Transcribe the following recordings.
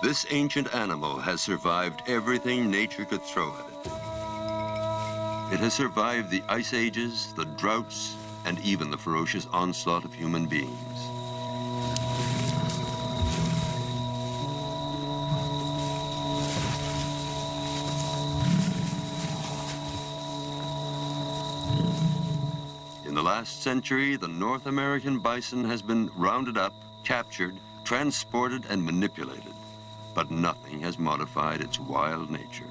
This ancient animal has survived everything nature could throw at it. It has survived the ice ages, the droughts, and even the ferocious onslaught of human beings. In the last century, the North American bison has been rounded up, captured, transported, and manipulated. But nothing has modified its wild nature.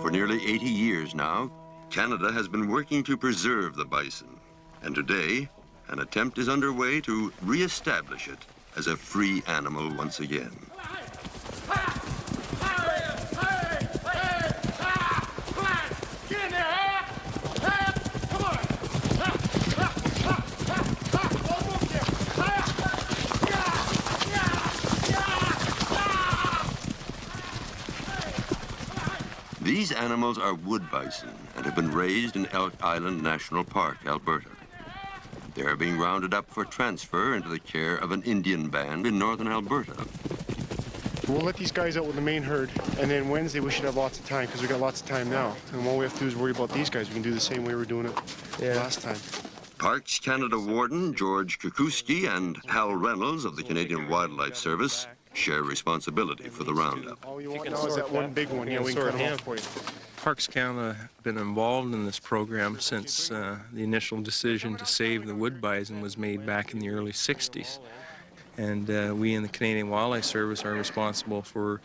For nearly 80 years now, Canada has been working to preserve the bison. And today, an attempt is underway to re-establish it as a free animal once again. These animals are wood bison and have been raised in Elk Island National Park, Alberta. They are being rounded up for transfer into the care of an Indian band in northern Alberta. We'll let these guys out with the main herd, and then Wednesday we should have lots of time, because we got lots of time now. And all we have to do is worry about these guys. We can do the same way we were doing it last time. Parks Canada Warden George Kukuski and Hal Reynolds of the Canadian Wildlife Service share responsibility for the roundup. All you want now is that one big one. Yeah, we can cut it off for you. Parks Canada have been involved in this program since the initial decision to save the wood bison was made back in the early 60s. And we in the Canadian Wildlife Service are responsible for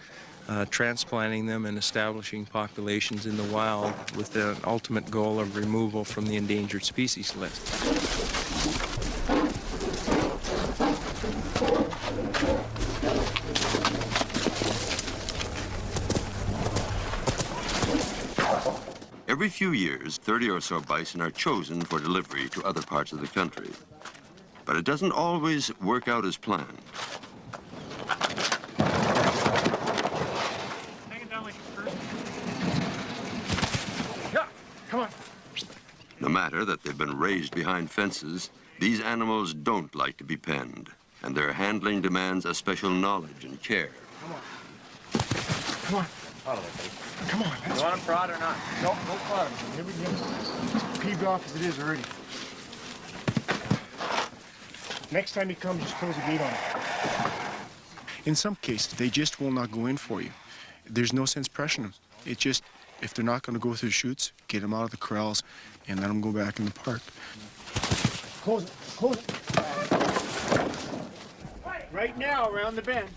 transplanting them and establishing populations in the wild with the ultimate goal of removal from the endangered species list. Every few years, 30 or so bison are chosen for delivery to other parts of the country. But it doesn't always work out as planned. Hang it down like first. Yeah, come on. No matter that they've been raised behind fences, these animals don't like to be penned, and their handling demands a special knowledge and care. Come on. Come on. Come on. You want them prod or not? No, no prod. Here we go. It's peeved off as it is already. Next time he comes, just close the gate on him. In some cases, they just will not go in for you. There's no sense pressuring them. It just, if they're not going to go through the chutes, get them out of the corrals and let them go back in the park. Close it. Close it. Right now, around the bend.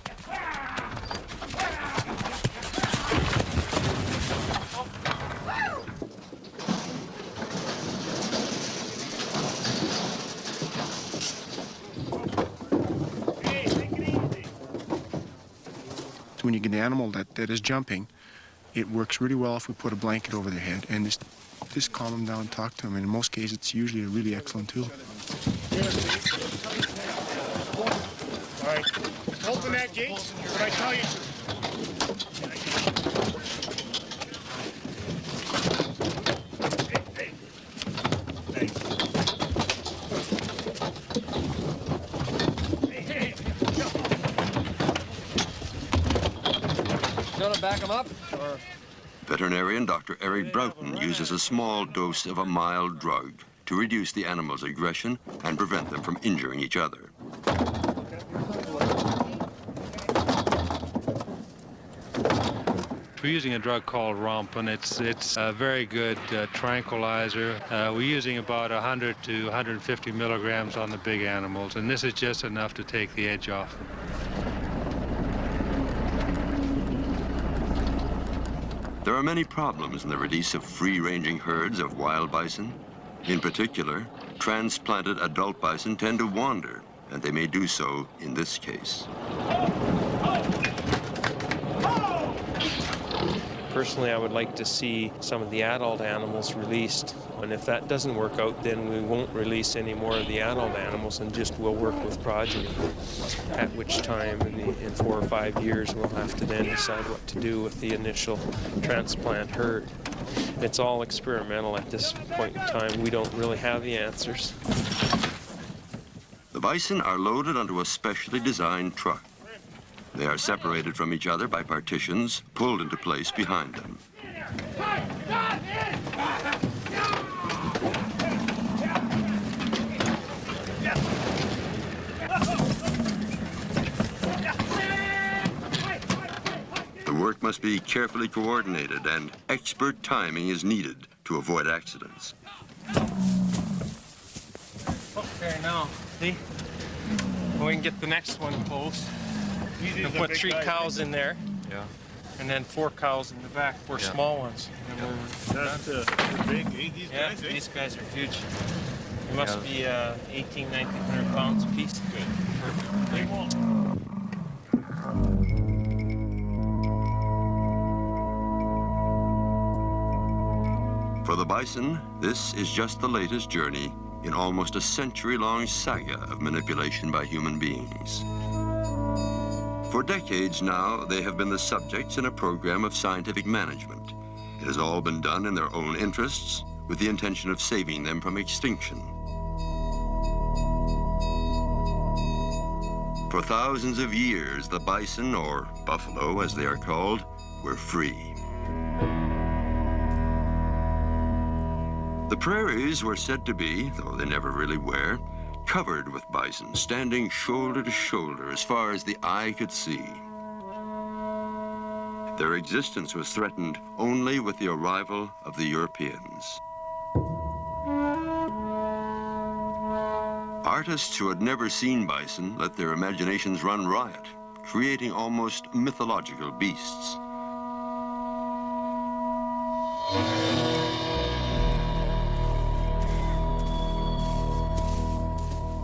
When you get an animal that is jumping, it works really well if we put a blanket over their head and just calm them down and talk to them. And in most cases, it's usually a really excellent tool. All right, open that gate when I tell you to. Back them up? Or... Veterinarian Dr. Eric Broughton uses a small dose of a mild drug to reduce the animal's aggression and prevent them from injuring each other. We're using a drug called Rump, and it's a very good tranquilizer. We're using about 100 to 150 milligrams on the big animals, and this is just enough to take the edge off. There are many problems in the release of free-ranging herds of wild bison. In particular, transplanted adult bison tend to wander, and they may do so in this case. Personally, I would like to see some of the adult animals released. And if that doesn't work out, then we won't release any more of the adult animals and just will work with progeny. At which time, in 4 or 5 years, we'll have to then decide what to do with the initial transplant herd. It's all experimental at this point in time. We don't really have the answers. The bison are loaded onto a specially designed truck. They are separated from each other by partitions pulled into place behind them. The work must be carefully coordinated, and expert timing is needed to avoid accidents. Okay, now, see? We can get the next one close. And put 3 cows in there. Yeah. And then 4 cows in the back, 4 small ones. And That's big, eh? These guys, eh? These guys are huge. They must be 1,800, 1,900 pounds a piece. Good. Perfect. For the bison, this is just the latest journey in almost a century-long saga of manipulation by human beings. For decades now, they have been the subjects in a program of scientific management. It has all been done in their own interests, with the intention of saving them from extinction. For thousands of years, the bison, or buffalo as they are called, were free. The prairies were said to be, though they never really were, covered with bison, standing shoulder to shoulder as far as the eye could see. Their existence was threatened only with the arrival of the Europeans. Artists who had never seen bison let their imaginations run riot, creating almost mythological beasts.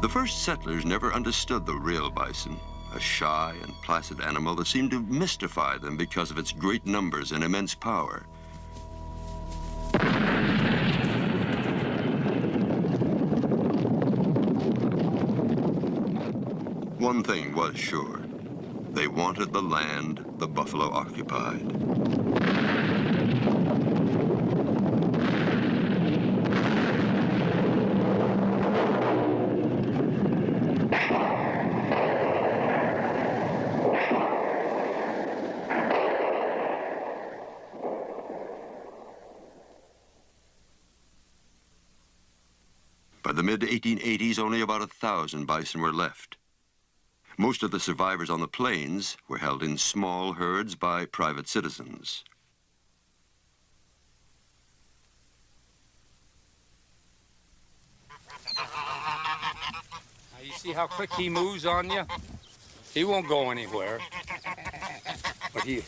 The first settlers never understood the real bison, a shy and placid animal that seemed to mystify them because of its great numbers and immense power. One thing was sure. They wanted the land the buffalo occupied. By the mid-1880s, only about 1,000 bison were left. Most of the survivors on the plains were held in small herds by private citizens. You see how quick he moves on you? He won't go anywhere. But he...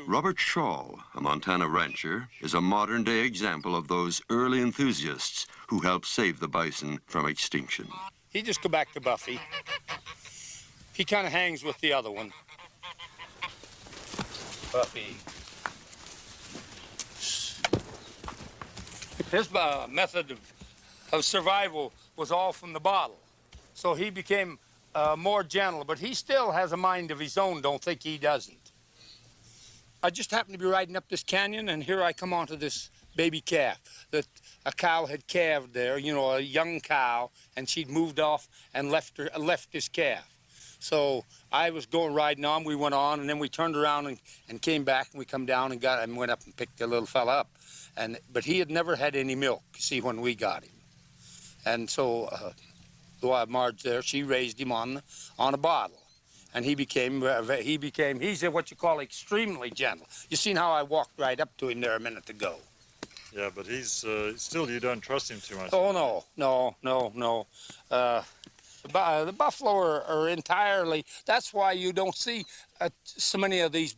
Robert Shaw, a Montana rancher, is a modern-day example of those early enthusiasts who helped save the bison from extinction. He just go back to Buffy. He kind of hangs with the other one. Buffy. His method of survival was all from the bottle. So he became more gentle, but he still has a mind of his own, don't think he doesn't. I just happened to be riding up this canyon, and here I come onto this baby calf that a cow had calved there, you know, a young cow, and she'd moved off and left this calf. So I was riding on, we went on, and then we turned around and came back, and we come down and went up and picked the little fella up. But he had never had any milk, see, when we got him. And so Marge there, she raised him on a bottle. And he's what you call extremely gentle. You seen how I walked right up to him there a minute ago. Yeah, but he's still, you don't trust him too much. Oh, no. The buffalo are entirely, that's why you don't see so many of these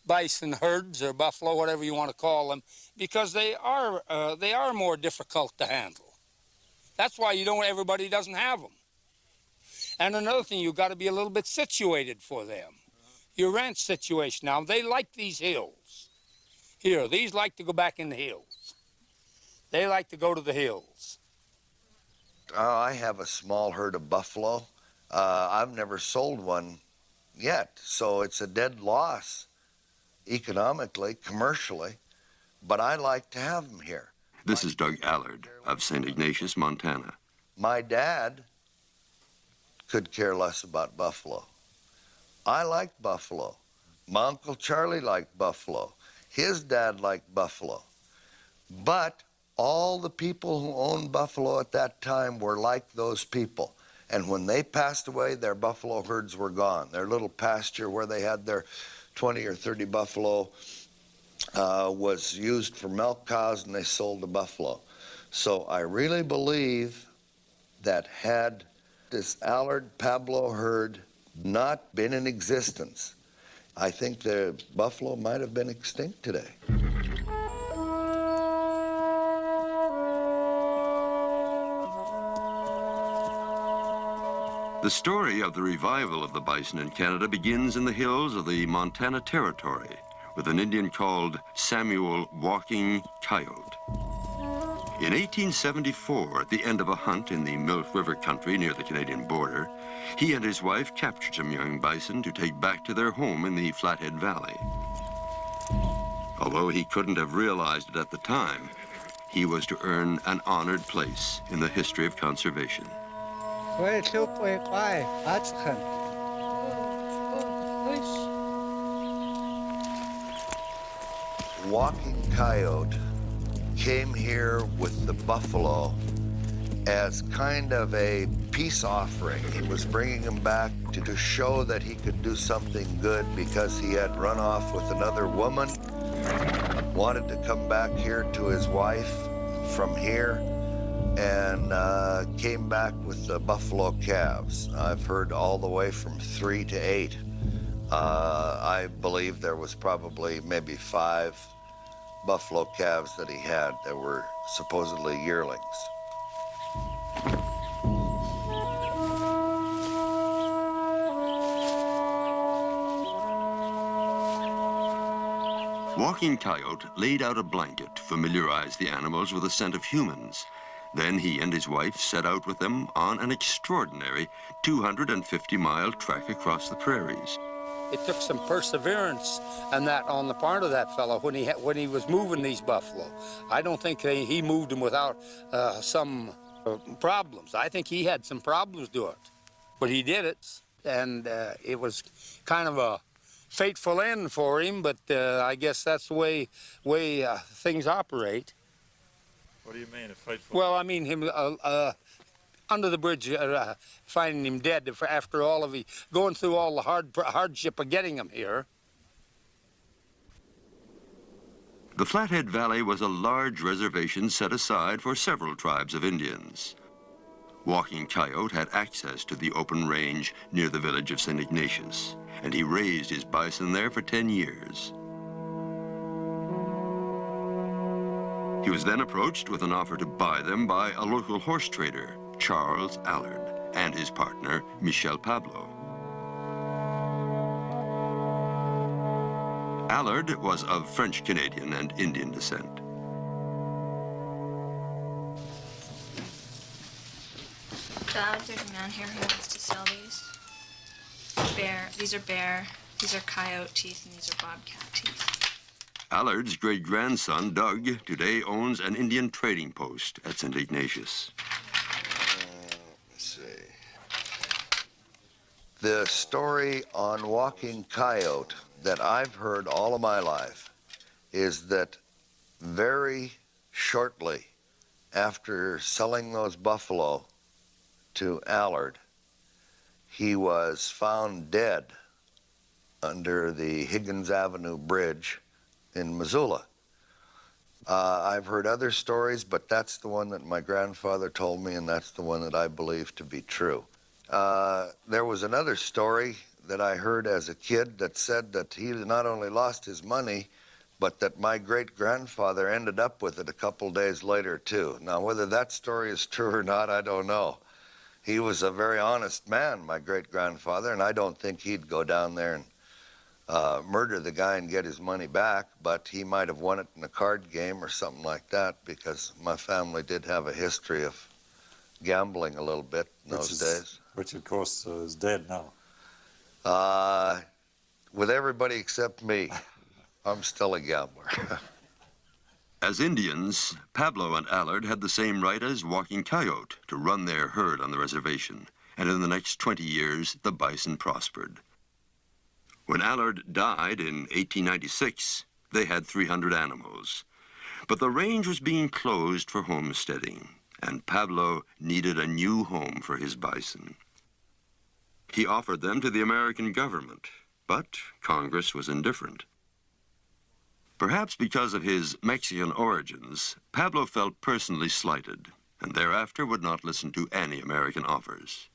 bison herds or buffalo, whatever you want to call them, because they are more difficult to handle. That's why everybody doesn't have them. And another thing, you've got to be a little bit situated for them. your ranch situation now, they like these hills. Here, these like to go back in the hills. They like to go to the hills. I have a small herd of buffalo. I've never sold one yet, so it's a dead loss economically, commercially, but I like to have them here. This is Doug Allard of St. Ignatius, Montana. My dad could care less about buffalo. I like buffalo. My Uncle Charlie liked buffalo. His dad liked buffalo. But all the people who owned buffalo at that time were like those people. And when they passed away, their buffalo herds were gone. Their little pasture where they had their 20 or 30 buffalo was used for milk cows, and they sold the buffalo. So I really believe that had this Allard Pablo herd not been in existence, I think the buffalo might have been extinct today. The story of the revival of the bison in Canada begins in the hills of the Montana Territory with an Indian called Samuel Walking Coyote. In 1874, at the end of a hunt in the Milk River country near the Canadian border, he and his wife captured some young bison to take back to their home in the Flathead Valley. Although he couldn't have realized it at the time, he was to earn an honored place in the history of conservation. Walking Coyote came here with the buffalo as kind of a peace offering. He was bringing him back to show that he could do something good because he had run off with another woman, wanted to come back here to his wife from here, and came back with the buffalo calves. I've heard all the way from 3 to 8. I believe there was probably maybe 5 buffalo calves that he had that were supposedly yearlings. Walking Coyote laid out a blanket to familiarize the animals with the scent of humans. Then he and his wife set out with them on an extraordinary 250-mile trek across the prairies. It took some perseverance and that on the part of that fellow when he was moving these buffalo. I don't think he moved them without some problems. I think he had some problems doing it, but he did it, and it was kind of a fateful end for him. But I guess that's the way things operate. What do you mean, a fateful? Well, I mean him under the bridge, finding him dead after all of going through all the hardship of getting him here. The Flathead Valley was a large reservation set aside for several tribes of Indians. Walking Coyote had access to the open range near the village of St. Ignatius, and he raised his bison there for 10 years. He was then approached with an offer to buy them by a local horse trader, Charles Allard, and his partner, Michel Pablo. Allard was of French-Canadian and Indian descent. Dad, there's a man here who wants to sell these. These are bear, these are coyote teeth, and these are bobcat teeth. Allard's great-grandson, Doug, today owns an Indian trading post at St. Ignatius. Let's see. The story on Walking Coyote that I've heard all of my life is that very shortly after selling those buffalo to Allard, he was found dead under the Higgins Avenue Bridge in Missoula. I've heard other stories, but that's the one that my grandfather told me, and that's the one that I believe to be true. There was another story that I heard as a kid that said that he not only lost his money, but that my great-grandfather ended up with it a couple days later, too. Now, whether that story is true or not, I don't know. He was a very honest man, my great-grandfather, and I don't think he'd go down there and murder the guy and get his money back, but he might have won it in a card game or something like that, because my family did have a history of gambling a little bit in those days. Which, of course, is dead now. With everybody except me, I'm still a gambler. As Indians, Pablo and Allard had the same right as Walking Coyote to run their herd on the reservation, and in the next 20 years, the bison prospered. When Allard died in 1896, they had 300 animals. But the range was being closed for homesteading, and Pablo needed a new home for his bison. He offered them to the American government, but Congress was indifferent. Perhaps because of his Mexican origins, Pablo felt personally slighted, and thereafter would not listen to any American offers.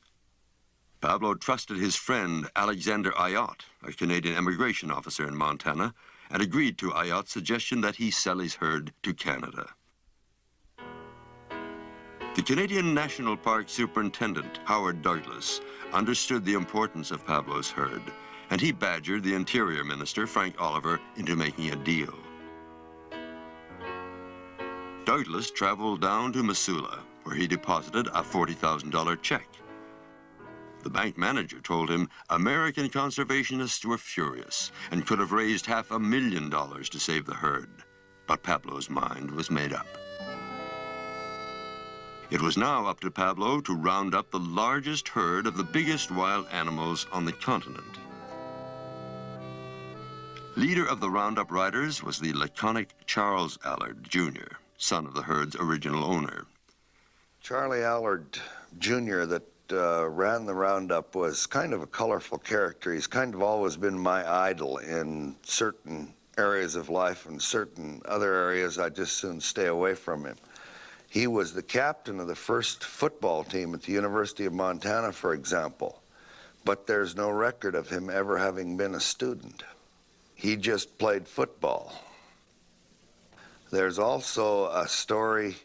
Pablo trusted his friend Alexander Ayotte, a Canadian immigration officer in Montana, and agreed to Ayotte's suggestion that he sell his herd to Canada. The Canadian National Park Superintendent, Howard Douglas, understood the importance of Pablo's herd, and he badgered the Interior Minister, Frank Oliver, into making a deal. Douglas traveled down to Missoula, where he deposited a $40,000 check. The bank manager told him American conservationists were furious and could have raised $500,000 to save the herd. But Pablo's mind was made up. It was now up to Pablo to round up the largest herd of the biggest wild animals on the continent. Leader of the Roundup Riders was the laconic Charles Allard, Jr., son of the herd's original owner. Charlie Allard, Jr., that ran the Roundup, was kind of a colorful character. He's kind of always been my idol in certain areas of life, and certain other areas I'd just soon stay away from him. He was the captain of the first football team at the University of Montana, for example, but there's no record of him ever having been a student. He just played football. There's also a story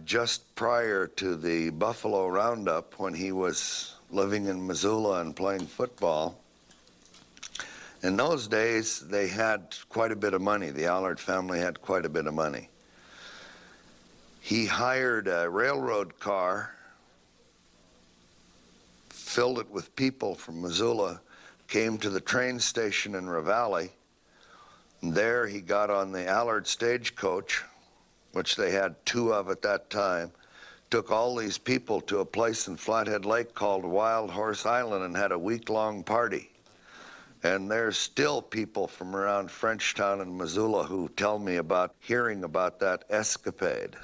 just prior to the Buffalo Roundup, when he was living in Missoula and playing football. In those days, they had quite a bit of money. The Allard family had quite a bit of money. He hired a railroad car, filled it with people from Missoula, came to the train station in Ravalli. There he got on the Allard stagecoach, which they had 2 of at that time, took all these people to a place in Flathead Lake called Wild Horse Island and had a week-long party. And there's still people from around Frenchtown and Missoula who tell me about hearing about that escapade.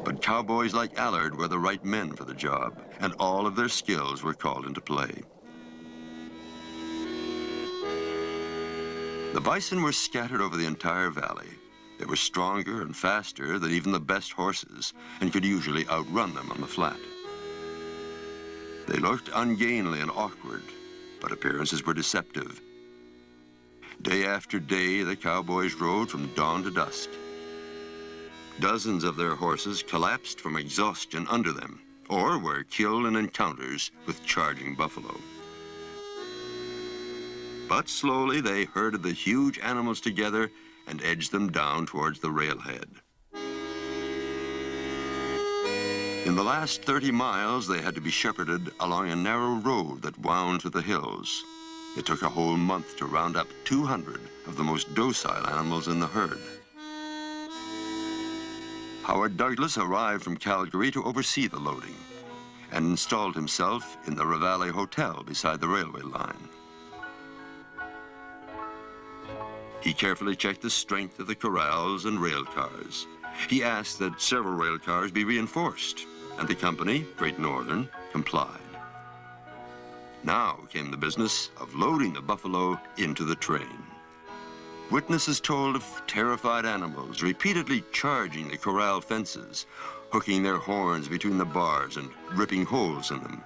But cowboys like Allard were the right men for the job, and all of their skills were called into play. The bison were scattered over the entire valley. They were stronger and faster than even the best horses, and could usually outrun them on the flat. They looked ungainly and awkward, but appearances were deceptive. Day after day, the cowboys rode from dawn to dusk. Dozens of their horses collapsed from exhaustion under them, or were killed in encounters with charging buffalo. But slowly they herded the huge animals together and edged them down towards the railhead. In the last 30 miles, they had to be shepherded along a narrow road that wound through the hills. It took a whole month to round up 200 of the most docile animals in the herd. Howard Douglas arrived from Calgary to oversee the loading and installed himself in the Ravalli Hotel beside the railway line. He carefully checked the strength of the corrals and rail cars. He asked that several rail cars be reinforced, and the company, Great Northern, complied. Now came the business of loading the buffalo into the train. Witnesses told of terrified animals repeatedly charging the corral fences, hooking their horns between the bars and ripping holes in them.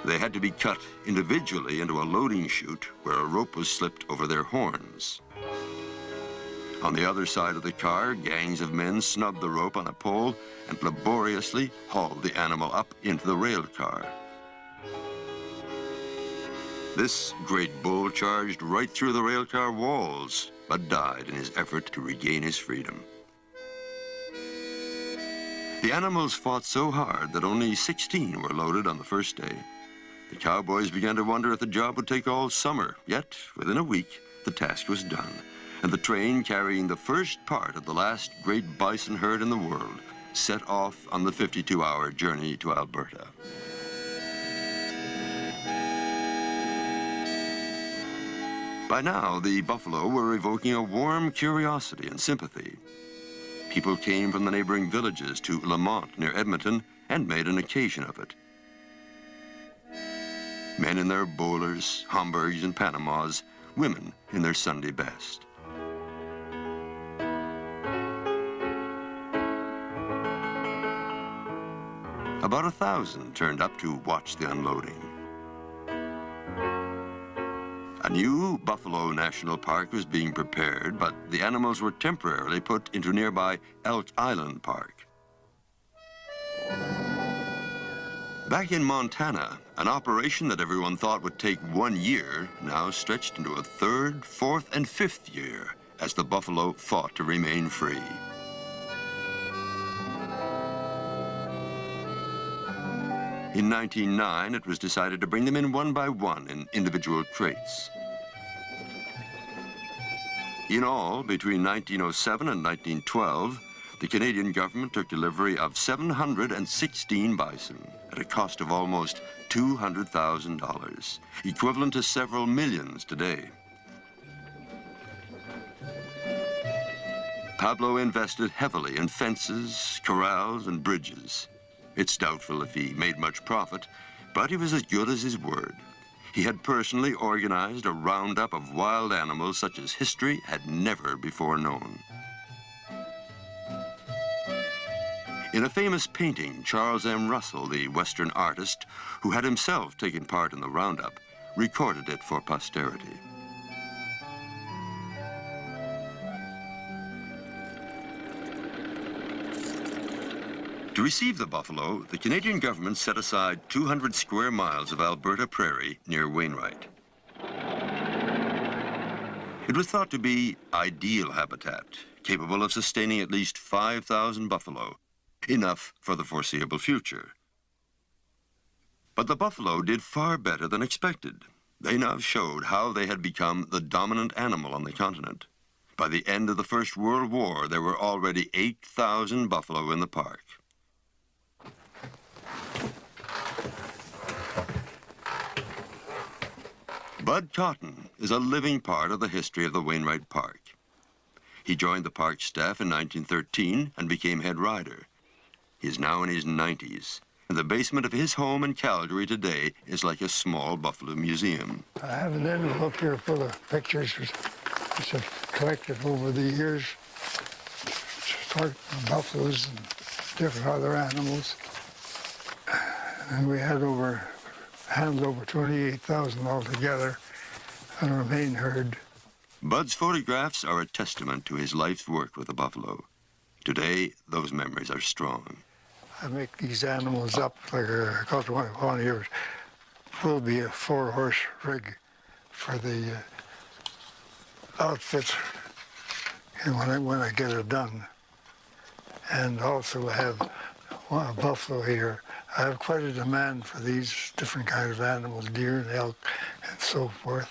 They had to be cut individually into a loading chute where a rope was slipped over their horns. On the other side of the car, gangs of men snubbed the rope on a pole and laboriously hauled the animal up into the rail car. This great bull charged right through the railcar walls, but died in his effort to regain his freedom. The animals fought so hard that only 16 were loaded on the first day. The cowboys began to wonder if the job would take all summer, yet within a week, the task was done, and the train carrying the first part of the last great bison herd in the world set off on the 52-hour journey to Alberta. By now, the buffalo were evoking a warm curiosity and sympathy. People came from the neighboring villages to Lamont near Edmonton and made an occasion of it. Men in their bowlers, Homburgs, and Panamas, women in their Sunday best. About 1,000 turned up to watch the unloading. A new Buffalo National Park was being prepared, but the animals were temporarily put into nearby Elk Island Park. Back in Montana, an operation that everyone thought would take 1 year now stretched into a 3rd, 4th, and 5th year as the buffalo fought to remain free. In 1909, it was decided to bring them in one by one in individual crates. In all, between 1907 and 1912, the Canadian government took delivery of 716 bison at a cost of almost $200,000, equivalent to several millions today. Pablo invested heavily in fences, corrals, and bridges. It's doubtful if he made much profit, but he was as good as his word. He had personally organized a roundup of wild animals such as history had never before known. In a famous painting, Charles M. Russell, the Western artist, who had himself taken part in the roundup, recorded it for posterity. To receive the buffalo, the Canadian government set aside 200 square miles of Alberta prairie near Wainwright. It was thought to be ideal habitat, capable of sustaining at least 5,000 buffalo, enough for the foreseeable future. But the buffalo did far better than expected. They now showed how they had become the dominant animal on the continent. By the end of the First World War, there were already 8,000 buffalo in the park. Bud Cotton is a living part of the history of the Wainwright Park. He joined the park staff in 1913 and became head rider. He is now in his 90s, and the basement of his home in Calgary today is like a small buffalo museum. I have an envelope here full of pictures which I've collected over the years, buffaloes and different other animals. And we had handled over 28,000 altogether on our main herd. Bud's photographs are a testament to his life's work with the buffalo. Today, those memories are strong. I make these animals up like I got one here. Will be a 4-horse rig for the outfit and when I get it done. And also I have a buffalo here. I have quite a demand for these different kinds of animals, deer and elk and so forth.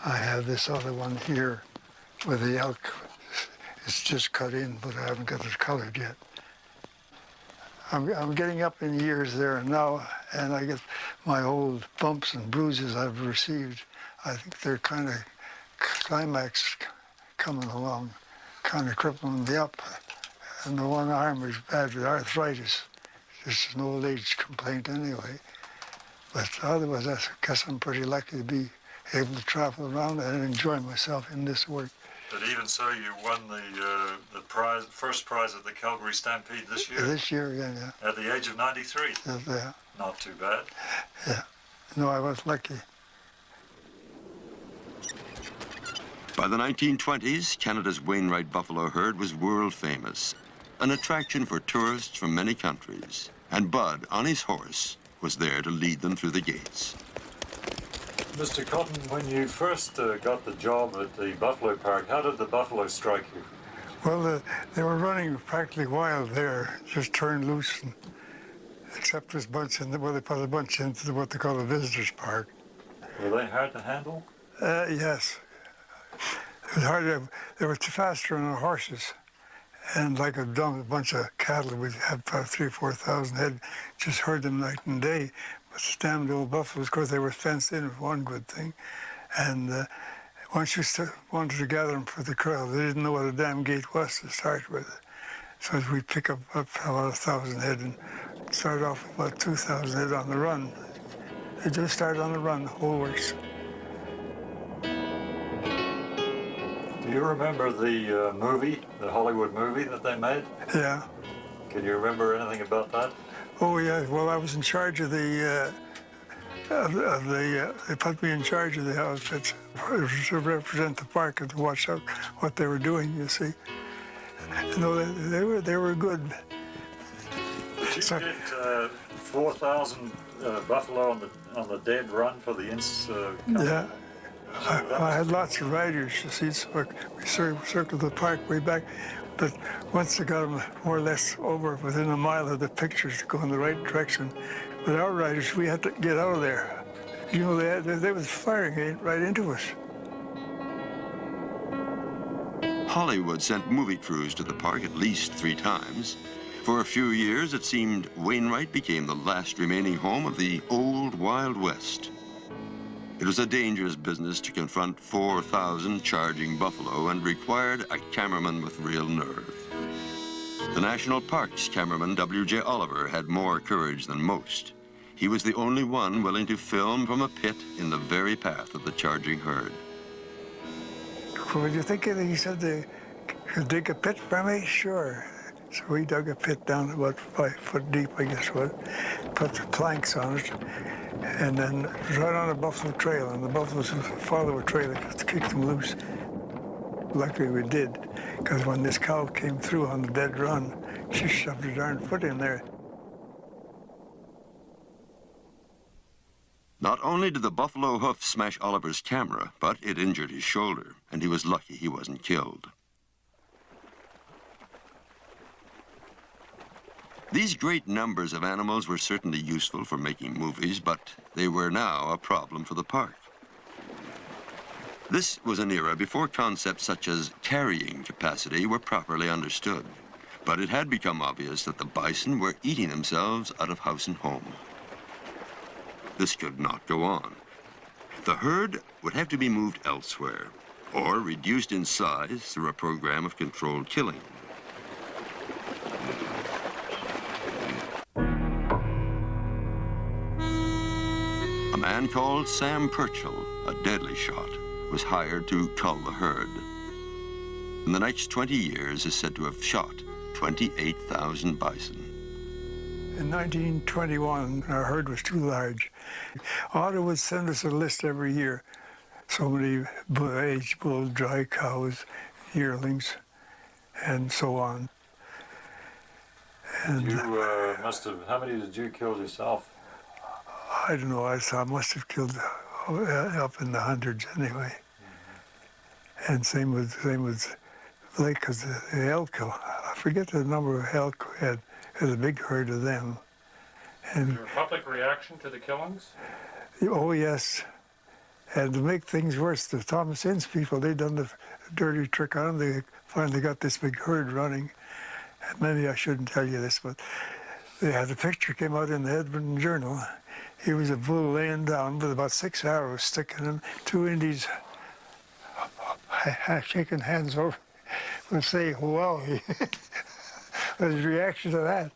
I have this other one here with the elk. It's just cut in, but I haven't got it colored yet. I'm getting up in years there now, and I get my old bumps and bruises I've received. I think they're kind of climax coming along, kind of crippling me up. And the one arm is bad with arthritis. It's an old age complaint anyway. But otherwise, I guess I'm pretty lucky to be able to travel around and enjoy myself in this work. But even so, you won the prize, first prize at the Calgary Stampede this year? This year, yeah. At the age of 93? Yeah. Not too bad. Yeah. No, I was lucky. By the 1920s, Canada's Wainwright buffalo herd was world famous, an attraction for tourists from many countries. And Bud, on his horse, was there to lead them through the gates. Mr. Cotton, when you first got the job at the buffalo park, how did the buffalo strike you? Well, they were running practically wild there, just turned loose, and, except this bunch, well, they put a bunch into what they call a visitors park. Were they hard to handle? Yes. It was hard. They were faster on our horses, and like a bunch of cattle, we'd have 3,000 or 4,000 head, just herd them night and day. But the damned old buffaloes, of course, they were fenced in, was one good thing. And once you wanted to gather them for the corral, they didn't know what a damn gate was to start with. So we'd pick up about 1,000 head and start off with about 2,000 head on the run. They just started on the run, the whole works. Do you remember the movie, the Hollywood movie that they made? Yeah. Can you remember anything about that? Oh, yeah. Well, I was in charge of they put me in charge of the outfits to represent the park and to watch out what they were doing, you see. No, they were good. Did you get 4,000 buffalo on the dead run for the yeah. I had lots of riders, you see, so we circled the park way back. But once they got them more or less over within a mile of the pictures to go in the right direction, with our riders, we had to get out of there. You know, they was firing right into us. Hollywood sent movie crews to the park at least 3 times. For a few years, it seemed Wainwright became the last remaining home of the old Wild West. It was a dangerous business to confront 4,000 charging buffalo and required a cameraman with real nerve. The National Parks cameraman W.J. Oliver had more courage than most. He was the only one willing to film from a pit in the very path of the charging herd. What did you think of it? He said they could dig a pit for me? Sure. So we dug a pit down about 5 foot deep, I guess it was, put the planks on it, and then right on a buffalo trail, and the buffaloes would follow a trail to kick them loose. Luckily we did, because when this cow came through on the dead run, she shoved her darn foot in there. Not only did the buffalo hoof smash Oliver's camera, but it injured his shoulder, and he was lucky he wasn't killed. These great numbers of animals were certainly useful for making movies, but they were now a problem for the park. This was an era before concepts such as carrying capacity were properly understood, but it had become obvious that the bison were eating themselves out of house and home. This could not go on. The herd would have to be moved elsewhere, or reduced in size through a program of controlled killing. A man called Sam Purchell, a deadly shot, was hired to cull the herd. In the next 20 years is said to have shot 28,000 bison. In 1921, our herd was too large. Ottawa would send us a list every year. So many aged bull, dry cows, yearlings, and so on. And you must have, how many did you kill yourself? I don't know, I must have killed up in the hundreds anyway. Mm-hmm. And same with Blake, because the elk, I forget the number of elk we had. There's a big herd of them. And was there a public reaction to the killings? Oh, yes. And to make things worse, the Thomas Inns people, they'd done the dirty trick on them. They finally got this big herd running. And maybe I shouldn't tell you this, but they had a picture came out in the Edmonton Journal. He was a bull laying down with about 6 arrows sticking in him. 2 Indies shaking hands over would say, wow. His reaction to that.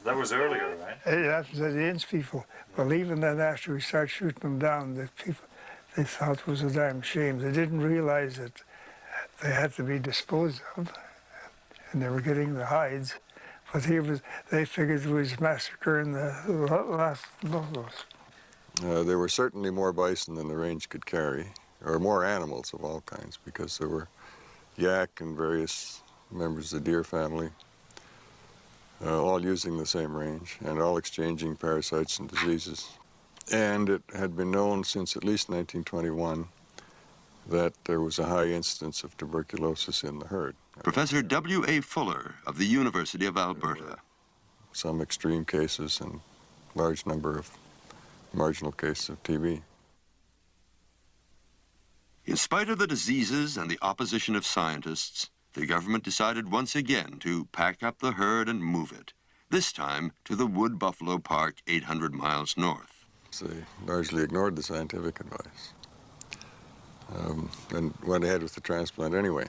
That was earlier, right? That was the Inns people. Well, even then, after we started shooting them down, the people, they thought it was a damn shame. They didn't realize that they had to be disposed of, and they were getting the hides. But they figured it was massacring the last buffaloes. There were certainly more bison than the range could carry. or more animals of all kinds, because there were yak and various members of the deer family, all using the same range and all exchanging parasites and diseases. And it had been known since at least 1921 that there was a high incidence of tuberculosis in the herd. Professor W.A. Fuller of the University of Alberta. Some extreme cases and large number of marginal cases of TB. In spite of the diseases and the opposition of scientists, the government decided once again to pack up the herd and move it, this time to the Wood Buffalo Park 800 miles north. They largely ignored the scientific advice and went ahead with the transplant anyway.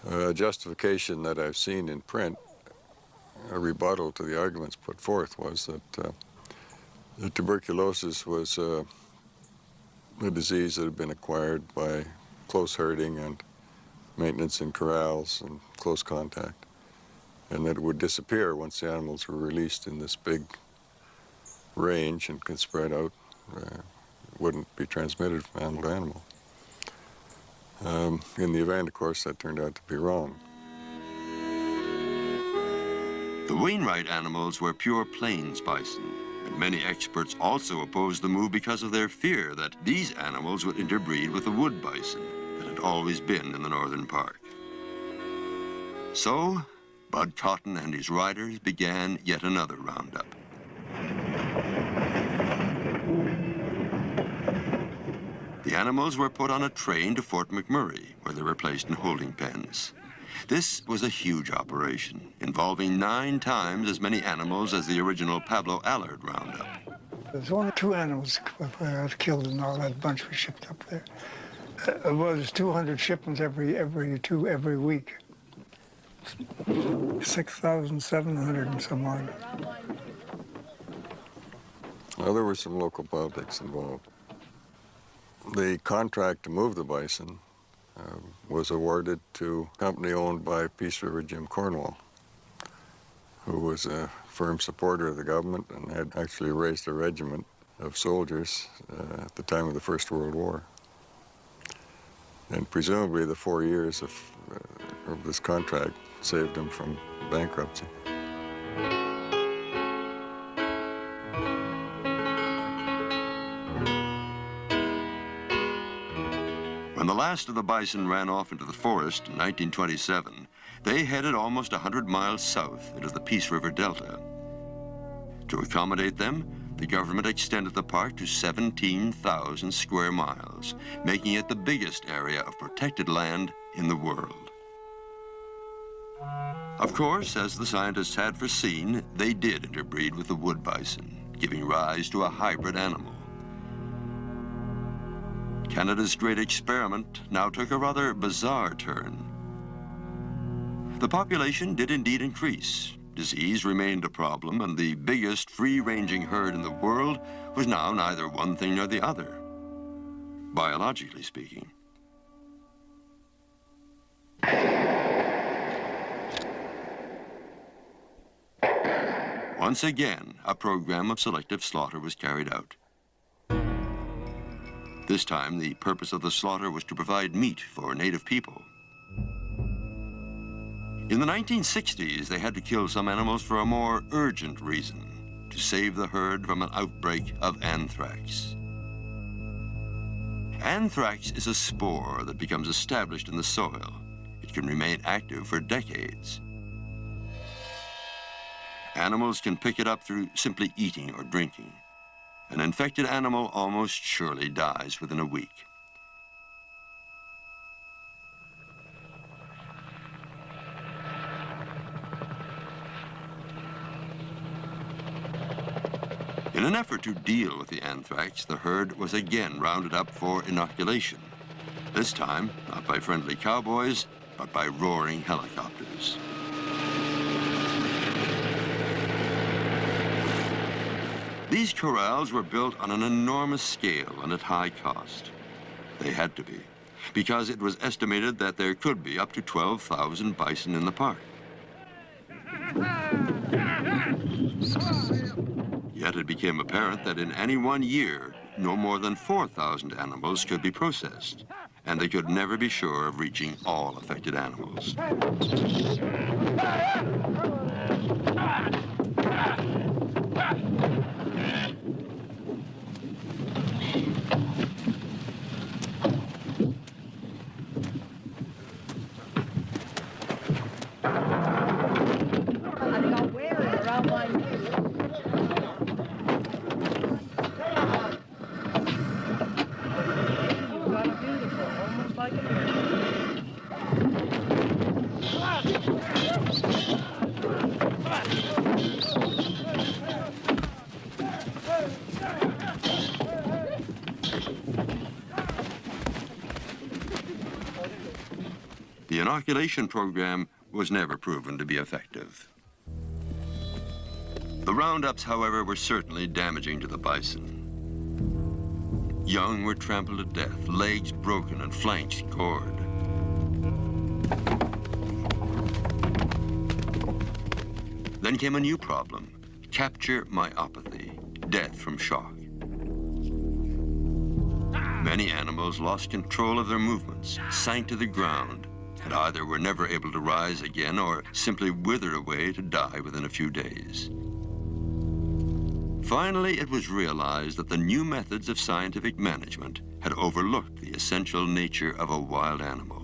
A justification that I've seen in print, a rebuttal to the arguments put forth, was that the tuberculosis was a disease that had been acquired by close herding and maintenance in corrals and close contact, and that it would disappear once the animals were released in this big range and could spread out. It wouldn't be transmitted from animal to animal. In the event, of course, that turned out to be wrong. The Wainwright animals were pure plains bison, and many experts also opposed the move because of their fear that these animals would interbreed with the wood bison that had always been in the northern park. So, Bud Cotton and his riders began yet another roundup. The animals were put on a train to Fort McMurray, where they were placed in holding pens. This was a huge operation, involving 9 times as many animals as the original Pablo Allard roundup. There's only 2 animals killed in all that bunch we shipped up there. It was 200 shipments every week. 6,700 and some odd. Well, there were some local politics involved. The contract to move the bison was awarded to a company owned by Peace River Jim Cornwall, who was a firm supporter of the government and had actually raised a regiment of soldiers at the time of the First World War. And presumably the 4 years of this contract saved him from bankruptcy. When the last of the bison ran off into the forest in 1927, they headed almost 100 miles south into the Peace River Delta. To accommodate them, the government extended the park to 17,000 square miles, making it the biggest area of protected land in the world. Of course, as the scientists had foreseen, they did interbreed with the wood bison, giving rise to a hybrid animal. Canada's great experiment now took a rather bizarre turn. The population did indeed increase. Disease remained a problem, and the biggest free-ranging herd in the world was now neither one thing nor the other, biologically speaking. Once again, a program of selective slaughter was carried out. This time, the purpose of the slaughter was to provide meat for native people. In the 1960s, they had to kill some animals for a more urgent reason, to save the herd from an outbreak of anthrax. Anthrax is a spore that becomes established in the soil. It can remain active for decades. Animals can pick it up through simply eating or drinking. An infected animal almost surely dies within a week. In an effort to deal with the anthrax, the herd was again rounded up for inoculation. This time, not by friendly cowboys, but by roaring helicopters. These corrals were built on an enormous scale and at high cost. They had to be, because it was estimated that there could be up to 12,000 bison in the park. Yet it became apparent that in any one year, no more than 4,000 animals could be processed, and they could never be sure of reaching all affected animals. The inoculation program was never proven to be effective. The roundups, however, were certainly damaging to the bison. Young were trampled to death, legs broken and flanks gored. Then came a new problem, capture myopathy, death from shock. Many animals lost control of their movements, sank to the ground, and either were never able to rise again or simply withered away to die within a few days. Finally, it was realized that the new methods of scientific management had overlooked the essential nature of a wild animal.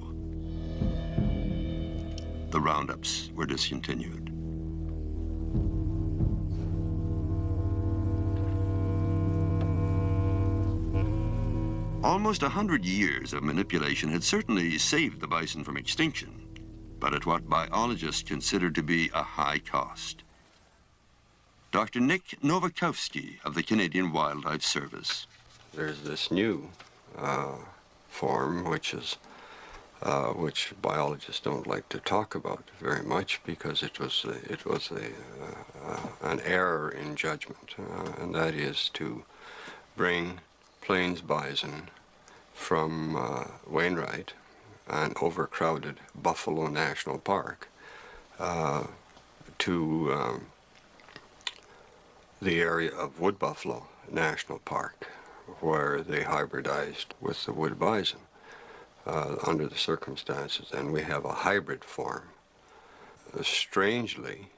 The roundups were discontinued. Almost 100 years of manipulation had certainly saved the bison from extinction, but at what biologists considered to be a high cost. Dr. Nick Nowakowski of the Canadian Wildlife Service. There's this new form, which biologists don't like to talk about very much because it was an error in judgment, and that is to bring plains bison from Wainwright, an overcrowded Buffalo National Park, to the area of Wood Buffalo National Park, where they hybridized with the wood bison under the circumstances, and we have a hybrid form. Strangely,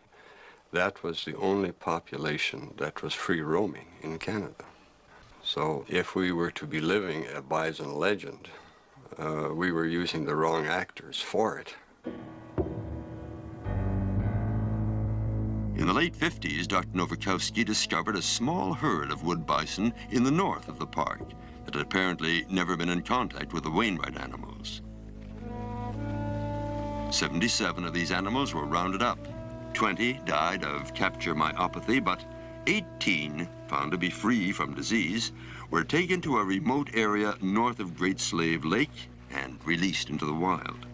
that was the only population that was free roaming in Canada. So if we were to be living a bison legend, we were using the wrong actors for it. In the late 50s, Dr. Nowakowski discovered a small herd of wood bison in the north of the park that had apparently never been in contact with the Wainwright animals. 77 of these animals were rounded up. 20 died of capture myopathy, but 18, found to be free from disease, were taken to a remote area north of Great Slave Lake and released into the wild.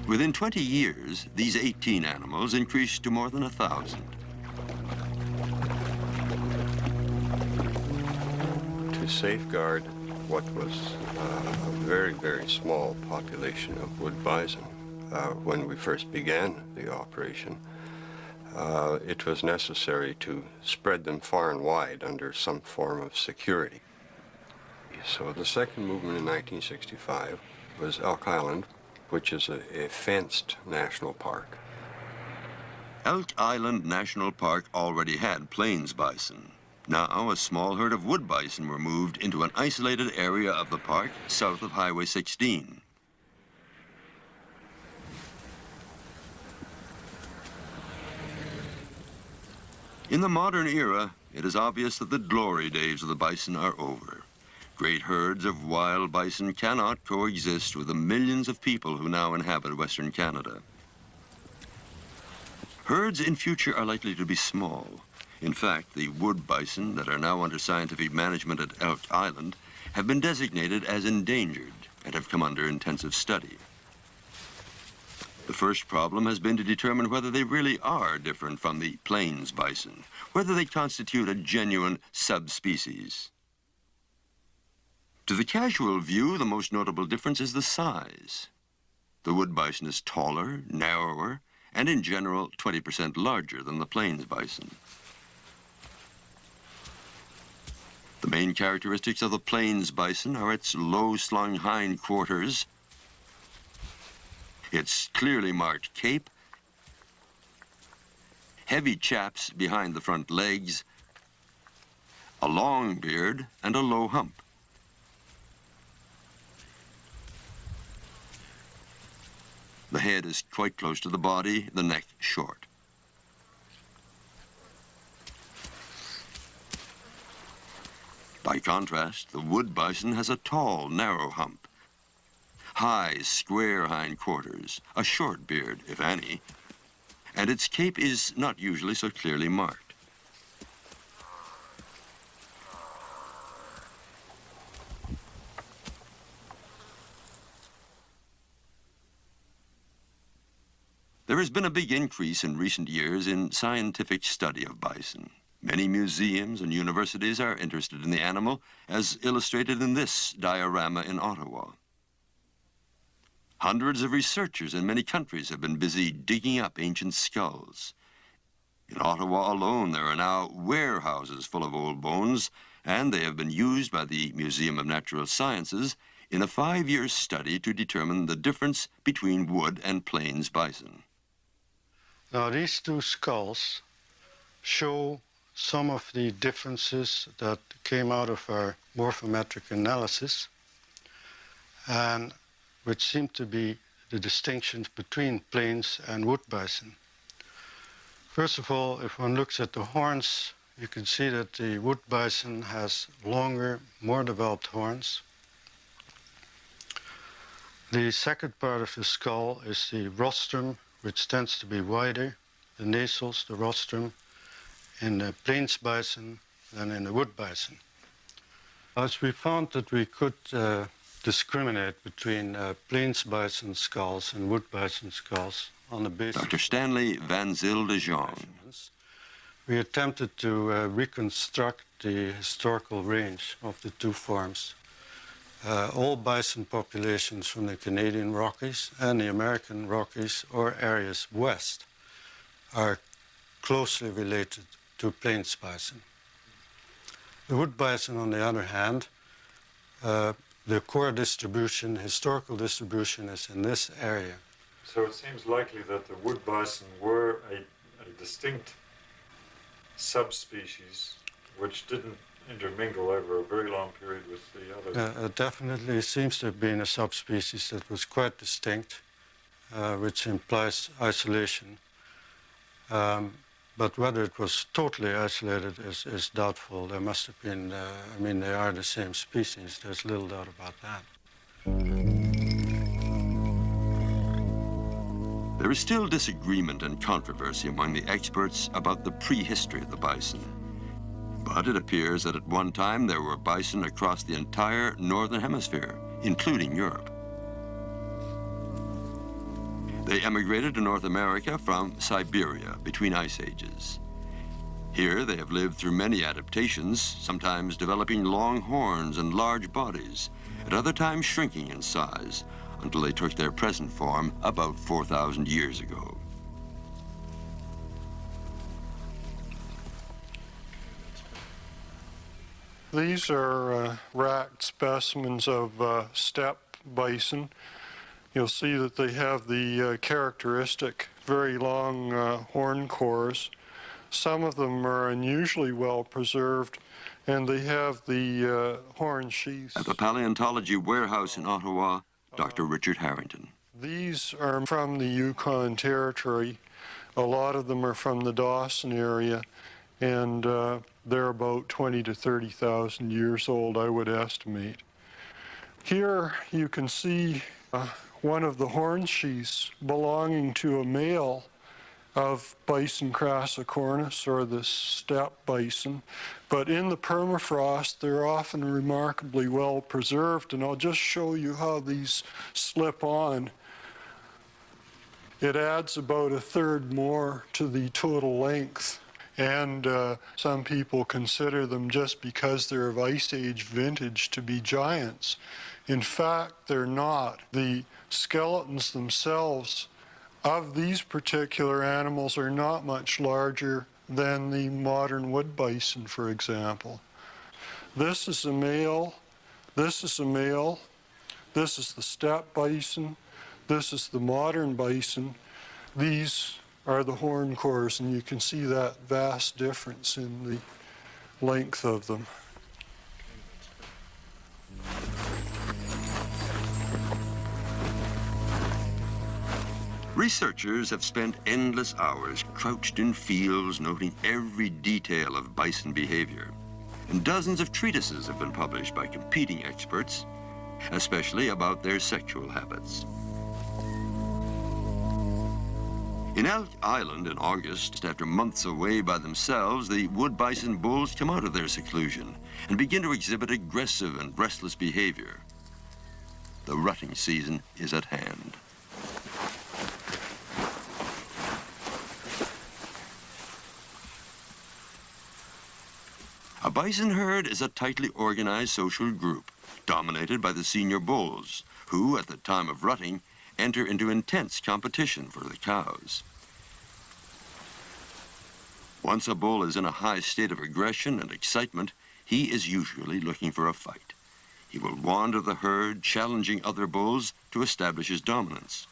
Within 20 years, these 18 animals increased to more than 1,000. To safeguard what was a very, very small population of wood bison when we first began the operation, it was necessary to spread them far and wide under some form of security. So the second movement in 1965 was Elk Island, which is a fenced national park. Elk Island National Park already had plains bison. Now, a small herd of wood bison were moved into an isolated area of the park south of Highway 16. In the modern era, it is obvious that the glory days of the bison are over. Great herds of wild bison cannot coexist with the millions of people who now inhabit Western Canada. Herds in future are likely to be small. In fact, the wood bison that are now under scientific management at Elk Island have been designated as endangered and have come under intensive study. The first problem has been to determine whether they really are different from the plains bison, whether they constitute a genuine subspecies. To the casual view, the most notable difference is the size. The wood bison is taller, narrower, and in general 20% larger than the plains bison. main characteristics of the plains bison are its low-slung hind quarters, its clearly marked cape, heavy chaps behind the front legs, a long beard, and a low hump. The head is quite close to the body, the neck short. By contrast, the wood bison has a tall, narrow hump, high, square hindquarters, a short beard, if any, and its cape is not usually so clearly marked. There has been a big increase in recent years in scientific study of bison. Many museums and universities are interested in the animal, as illustrated in this diorama in Ottawa. Hundreds of researchers in many countries have been busy digging up ancient skulls. In Ottawa alone, there are now warehouses full of old bones, and they have been used by the Museum of Natural Sciences in a 5-year study to determine the difference between wood and plains bison. Now, these two skulls show some of the differences that came out of our morphometric analysis, and which seem to be the distinctions between plains and wood bison. First of all, if one looks at the horns, you can see that the wood bison has longer, more developed horns. The second part of the skull is the rostrum, which tends to be wider, the nasals, the rostrum, in the plains bison than in the wood bison. As we found that we could discriminate between plains bison skulls and wood bison skulls on the basis Dr. Stanley Van Zyl de Jong. We attempted to reconstruct the historical range of the two forms. All bison populations from the Canadian Rockies and the American Rockies or areas west are closely related to plains bison. The wood bison, on the other hand, the core distribution, historical distribution, is in this area. So it seems likely that the wood bison were a distinct subspecies which didn't intermingle over a very long period with the others. It definitely seems to have been a subspecies that was quite distinct, which implies isolation. But whether it was totally isolated is doubtful. There must have been, I mean, they are the same species. There's little doubt about that. There is still disagreement and controversy among the experts about the prehistory of the bison. But it appears that at one time there were bison across the entire northern hemisphere, including Europe. They emigrated to North America from Siberia between ice ages. Here they have lived through many adaptations, sometimes developing long horns and large bodies, at other times shrinking in size, until they took their present form about 4,000 years ago. These are racked specimens of steppe bison. You'll see that they have the characteristic very long horn cores. Some of them are unusually well preserved, and they have the horn sheaths. At the Paleontology Warehouse in Ottawa, Dr. Richard Harrington. These are from the Yukon Territory. A lot of them are from the Dawson area, and they're about 20 to 30,000 years old, I would estimate. Here you can see one of the horn sheaths belonging to a male of Bison crassicornis, or the steppe bison. But in the permafrost, they're often remarkably well preserved, and I'll just show you how these slip on. It adds about 1/3 more to the total length. And some people consider them, just because they're of Ice Age vintage, to be giants. In fact, they're not. The skeletons themselves of these particular animals are not much larger than the modern wood bison, for example. This is a male. This is a male. This is the steppe bison. This is the modern bison. These are the horn cores, and you can see that vast difference in the length of them. Researchers have spent endless hours crouched in fields noting every detail of bison behavior. And dozens of treatises have been published by competing experts, especially about their sexual habits. In Elk Island in August, after months away by themselves, the wood bison bulls come out of their seclusion and begin to exhibit aggressive and restless behavior. The rutting season is at hand. A bison herd is a tightly organized social group, dominated by the senior bulls, who, at the time of rutting, enter into intense competition for the cows. Once a bull is in a high state of aggression and excitement, he is usually looking for a fight. He will wander the herd, challenging other bulls to establish his dominance.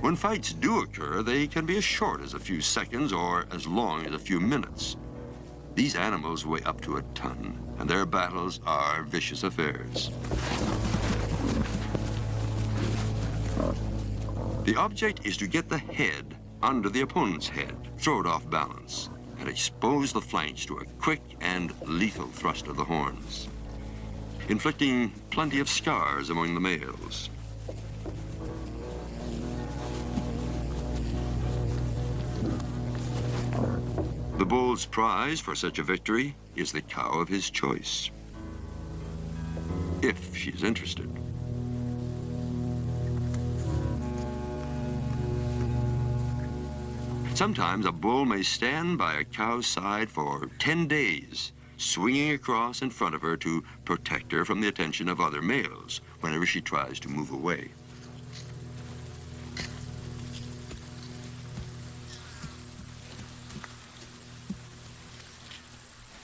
When fights do occur, they can be as short as a few seconds or as long as a few minutes. These animals weigh up to a ton, and their battles are vicious affairs. The object is to get the head under the opponent's head, throw it off balance, and expose the flanks to a quick and lethal thrust of the horns, inflicting plenty of scars among the males. The bull's prize for such a victory is the cow of his choice, if she's interested. Sometimes a bull may stand by a cow's side for 10 days, swinging across in front of her to protect her from the attention of other males whenever she tries to move away.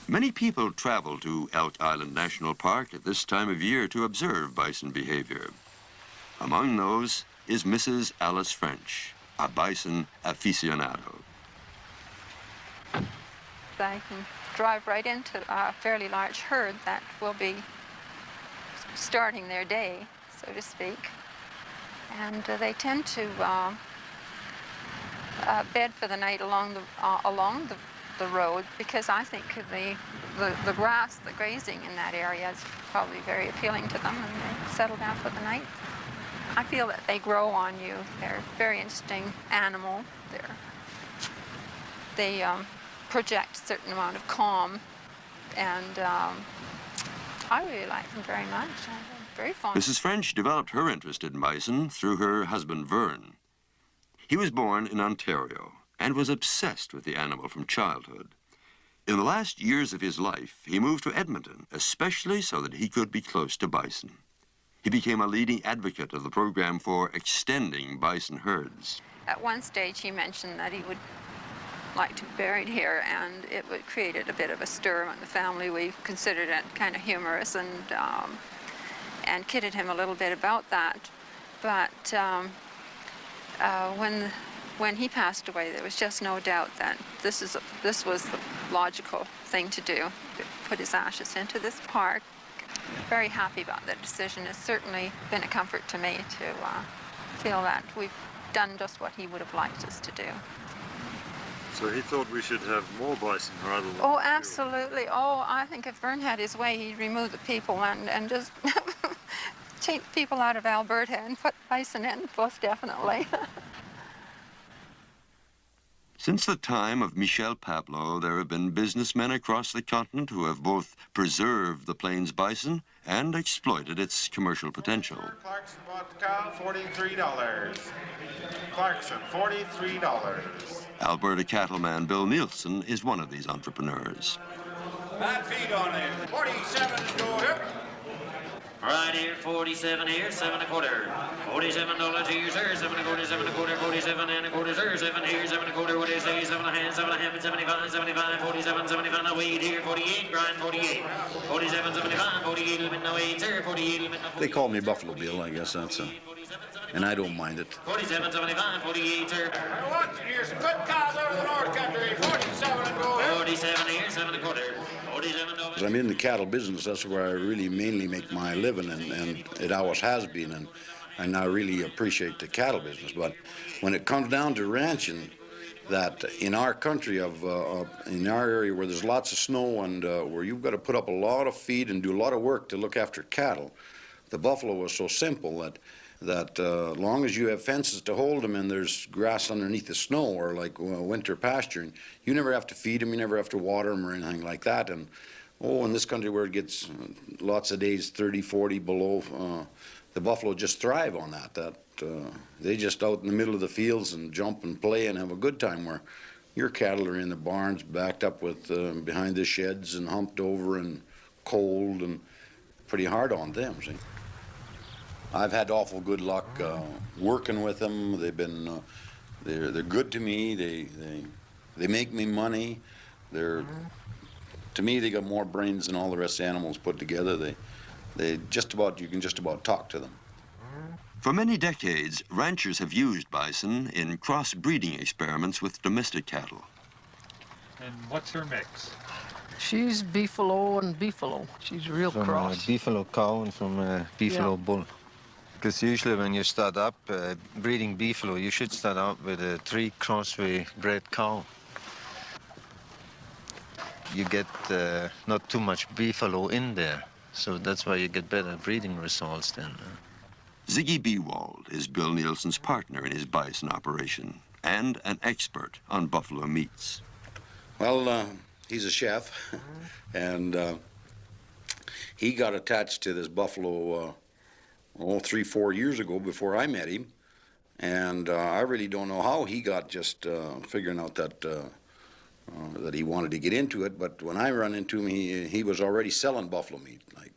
Many people travel to Elk Island National Park at this time of year to observe bison behavior. Among those is Mrs. Alice French, a bison aficionado. I can drive right into a fairly large herd that will be starting their day, so to speak. And they tend to bed for the night along the road, because I think the grass, the grazing in that area is probably very appealing to them, and they settle down for the night. I feel that they grow on you. They're a very interesting animal. They project a certain amount of calm, and I really like them very much. I'm very fond. Mrs. French developed her interest in bison through her husband, Vern. He was born in Ontario and was obsessed with the animal from childhood. In the last years of his life, he moved to Edmonton, especially so that he could be close to bison. He became a leading advocate of the program for extending bison herds. At one stage, he mentioned that he would like to be buried here, and it would created a bit of a stir among the family. We considered it kind of humorous and kidded him a little bit about that. But when he passed away, there was just no doubt that this was the logical thing to do, put his ashes into this park. Very happy about that decision. It's certainly been a comfort to me to feel that we've done just what he would have liked us to do. So he thought we should have more bison rather than... Oh, absolutely. Oh, I think if Vern had his way, he'd remove the people and just take people out of Alberta and put bison in, most definitely. Since the time of Michel Pablo, there have been businessmen across the continent who have both preserved the plains bison and exploited its commercial potential. Clarkson bought the cow, $43. Clarkson, $43. Alberta cattleman Bill Nielsen is one of these entrepreneurs. Bad feed on it. 47 to go here. Right here, 47 here, 7 1/4. $47 here, sir, 7 1/4, 7 1/4, 47 1/4, sir, 7 here, 7 1/4, what do you say, 7 1/2, 7 1/2, 75, 75, 47, 75, now wait here, 48, grind 48. 47, 75, 48, little bit now wait, sir, 48, little bit now 48. They call me Buffalo Bill, I guess that's and I don't mind it. 47, 75, 48, sir. What? Here's some good cows out of the North Country. 47 and go. 47 here, 7 1/4. 47 over. I'm in the cattle business. That's where I really mainly make my living, and it always has been. And I really appreciate the cattle business. But when it comes down to ranching, that in our country, in our area where there's lots of snow and where you've got to put up a lot of feed and do a lot of work to look after cattle, the buffalo was so simple that long as you have fences to hold them and there's grass underneath the snow or like winter pasturing, you never have to feed them, you never have to water them or anything like that. And in this country where it gets lots of days 30, 40 below, the buffalo just thrive on that. They just out in the middle of the fields and jump and play and have a good time, where your cattle are in the barns backed up with behind the sheds and humped over and cold and pretty hard on them, see. I've had awful good luck working with them. They've been, they're good to me. They make me money. To me, they got more brains than all the rest of the animals put together. You can just about talk to them. For many decades, ranchers have used bison in cross-breeding experiments with domestic cattle. And what's her mix? She's beefalo and beefalo. She's a real cross. From a beefalo cow and from a beefalo bull. Because usually when you start up breeding beefalo, you should start out with a 3 crossway bred cow. You get not too much beefalo in there, so that's why you get better breeding results then. Ziggy Bewald is Bill Nielsen's partner in his bison operation and an expert on buffalo meats. Well, he's a chef, and he got attached to this buffalo 3-4 years ago before I met him, and I really don't know how he got just figuring out that he wanted to get into it. But when I run into him, he was already selling buffalo meat, like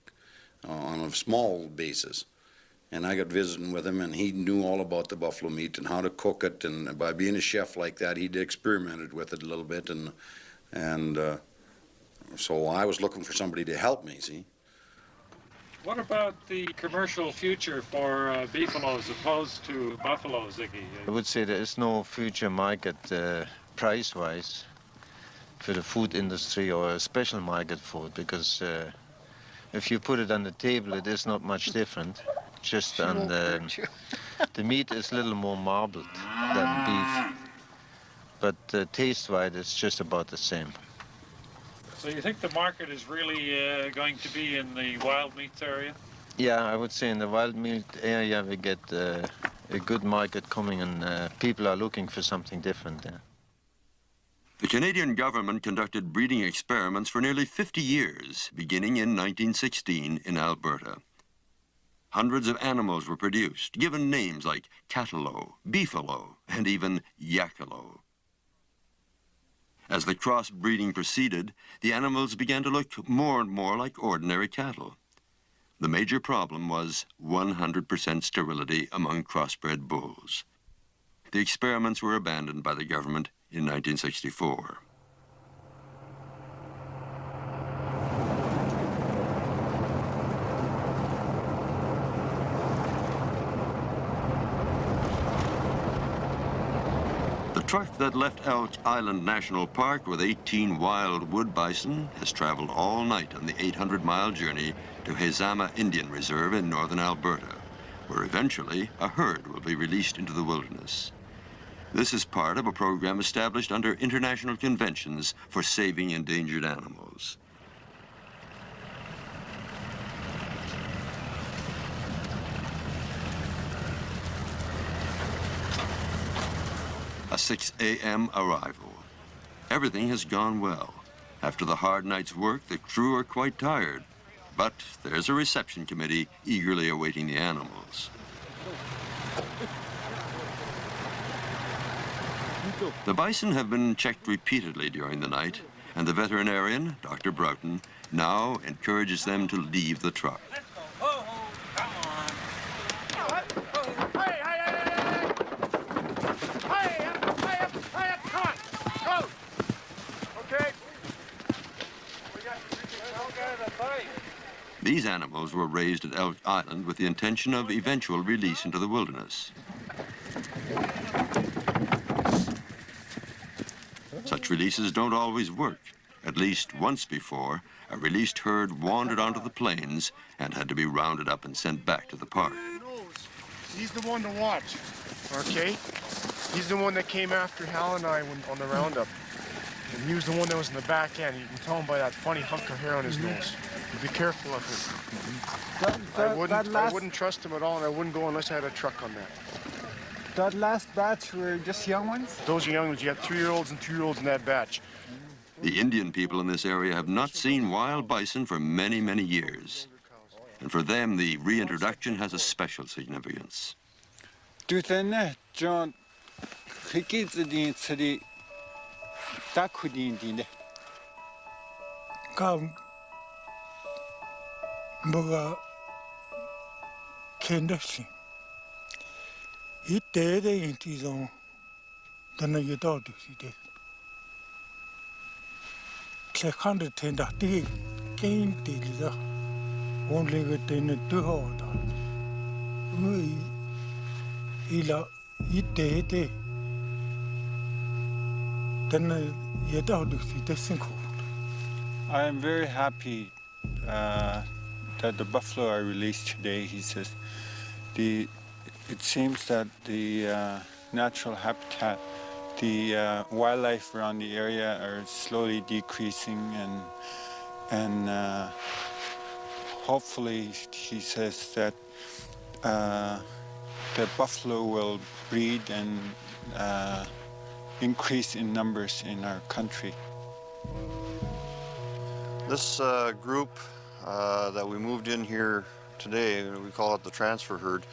on a small basis. And I got visiting with him, and he knew all about the buffalo meat and how to cook it. And by being a chef like that, he'd experimented with it a little bit, and so I was looking for somebody to help me, see. What about the commercial future for beefalo as opposed to buffalo, Ziggy? I would say there is no future market price-wise for the food industry or a special market for it, because if you put it on the table, it is not much different. Just on the meat is a little more marbled than beef, but taste-wise, it's just about the same. So you think the market is really going to be in the wild meats area? Yeah, I would say in the wild meat area we get a good market coming, and people are looking for something different there. The Canadian government conducted breeding experiments for nearly 50 years, beginning in 1916 in Alberta. Hundreds of animals were produced, given names like catalo, beefalo, and even yakalo. As the cross-breeding proceeded, the animals began to look more and more like ordinary cattle. The major problem was 100% sterility among crossbred bulls. The experiments were abandoned by the government in 1964. The truck that left Elk Island National Park with 18 wild wood bison has traveled all night on the 800-mile journey to Hazama Indian Reserve in northern Alberta, where eventually a herd will be released into the wilderness. This is part of a program established under international conventions for saving endangered animals. A 6 a.m. arrival. Everything has gone well. After the hard night's work, the crew are quite tired, but there's a reception committee eagerly awaiting the animals. The bison have been checked repeatedly during the night, and the veterinarian, Dr. Broughton, now encourages them to leave the truck. These animals were raised at Elk Island with the intention of eventual release into the wilderness. Such releases don't always work. At least once before, a released herd wandered onto the plains and had to be rounded up and sent back to the park. He's the one to watch, okay? He's the one that came after Hal and I on the roundup. And he was the one that was in the back end. You can tell him by that funny hunk of hair on his nose. Be careful of him. I wouldn't trust him at all, and I wouldn't go unless I had a truck on that. That last batch were just young ones? Those are young ones. You got 3-year-olds and 2-year-olds in that batch. The Indian people in this area have not seen wild bison for many, many years. And for them, the reintroduction has a special significance. I am very happy that the buffalo are released today. He says it seems that the natural habitat, the wildlife around the area are slowly decreasing, and hopefully he says that the buffalo will breed and increase in numbers in our country. This group that we moved in here today, we call it the transfer herd,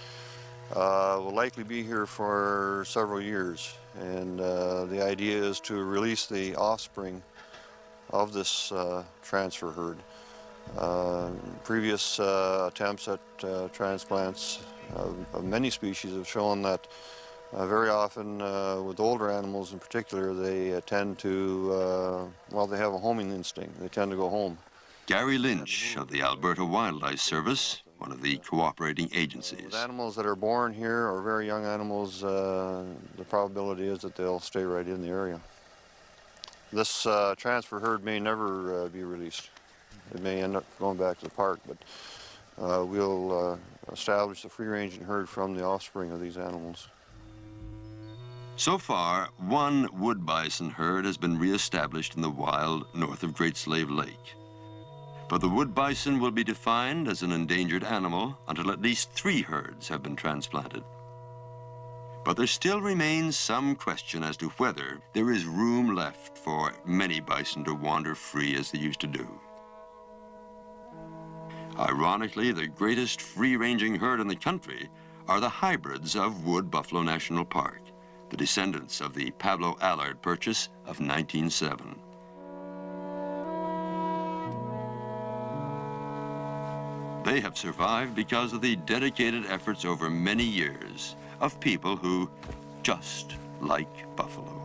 will likely be here for several years. And the idea is to release the offspring of this transfer herd. Previous attempts at transplants of many species have shown that very often, with older animals in particular, they tend to, well, they have a homing instinct. They tend to go home. Gary Lynch of the Alberta Wildlife Service, one of the cooperating agencies. With animals that are born here or very young animals, the probability is that they'll stay right in the area. This transfer herd may never be released. It may end up going back to the park, but we'll establish a free-ranging herd from the offspring of these animals. So far, one wood bison herd has been reestablished in the wild north of Great Slave Lake. But the wood bison will be defined as an endangered animal until at least 3 herds have been transplanted. But there still remains some question as to whether there is room left for many bison to wander free as they used to do. Ironically, the greatest free-ranging herd in the country are the hybrids of Wood Buffalo National Park, the descendants of the Pablo Allard purchase of 1907. They have survived because of the dedicated efforts over many years of people who just like buffalo.